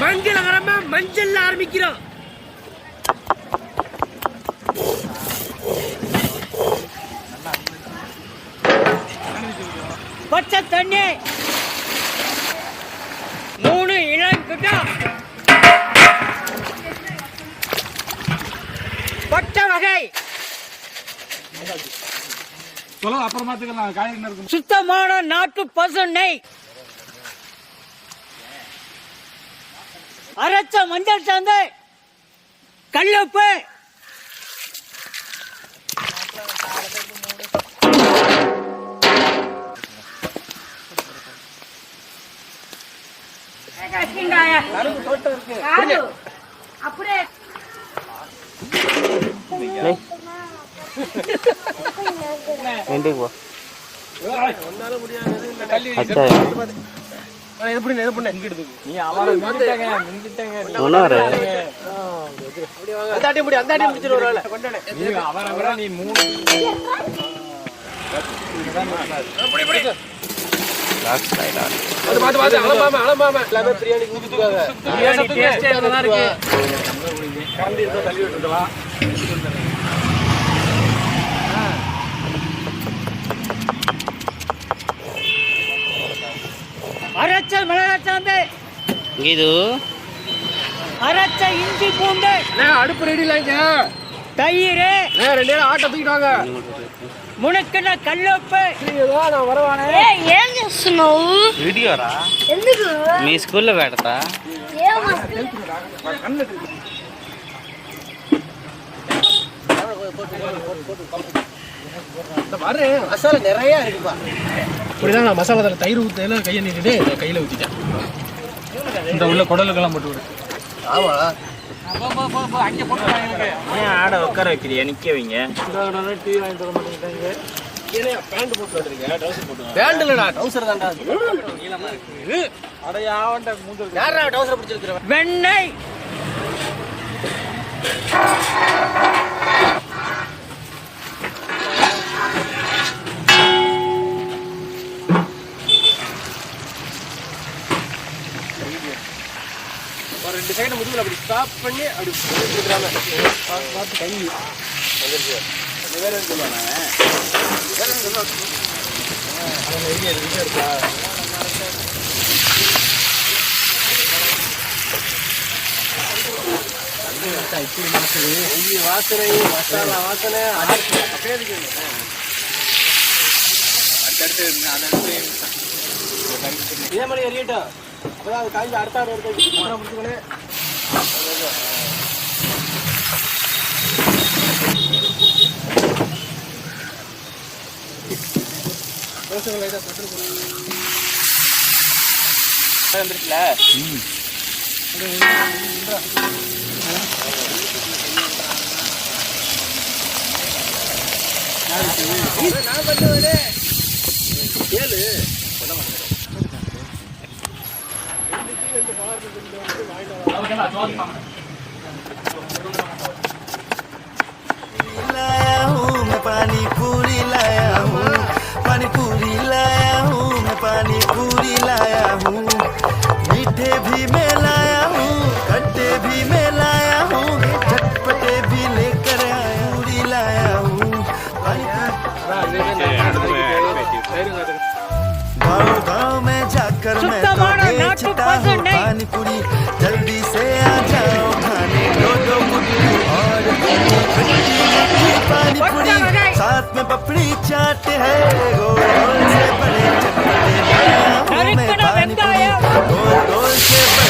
மங்களகரமா மஞ்சள் ஆரம்பிக்கிறோம். பச்சை தண்ணி 3 இளம் கிட்ட பச்சை வகை சுத்தமான நாட்டு பசு நெய், அரைச்ச மஞ்சள் சாந்து, கல்லுப்பு, அப்படியே அரைச்ச மிளகாய் சாந்து, இது அரைச்ச இஞ்சி பூண்டு, அடுப்பு ரெடி இல்லைங்க, தயிர், 2 நேரம் ஆட்டை தூக்கிட்டாங்க, முனுக்குன கல்லுப்பு. நான் வரவானே వీడియోరా మీ స్కూల్లో పెడతా மசாலா நிறைய இருக்குப்பா. இப்படிதான் நான் மசாலா தயிர் ஊற்ற கையை நீட்டிட்டு கையில ஊத்திட்டேன். இந்த உள்ள குடலுக்கெல்லாம் போட்டு விடு. ஆமா ஆட உட்கார வைக்கிறியா, நிக்க வைங்க. டீ வாங்கிட்டு வர மாட்டேங்கிறாங்க. பேண்ட் போட்டு வந்துருங்க, ட்ரவுசர் போட்டு. பேண்ட் இல்லடா, ட்ரவுசர் தான்டா. அட யாவன்டா மூஞ்சல். யாரா ட்ரவுசர் பிடிச்சிருக்கற? வெண்ணெய், ஒரு 2 செகண்ட் முதுகுல அப்படி ஸ்டாப் பண்ணி அப்படி எடுத்துக்கறாங்க. பார்த்து கை வந்துருச்சு. வேற என்ன சொல்றானே? வேற என்ன சொல்றானே? அவன் ஏரியா இருக்கா? இப்படி மாசு வாசனை, மசாலா வாசனை அப்படியே இருக்கு. அடுத்தடுத்து இதே மாதிரி எரியட்டும். அப்பதான் அது காய்ச்சி அடுத்த ஆடு எடுத்து முடிச்சுக்கணே. வந்துருச்சுல. நான் பண்ணுவேனே ஏழு लाया हूँ मैं पानी पूरी लाया हूँ,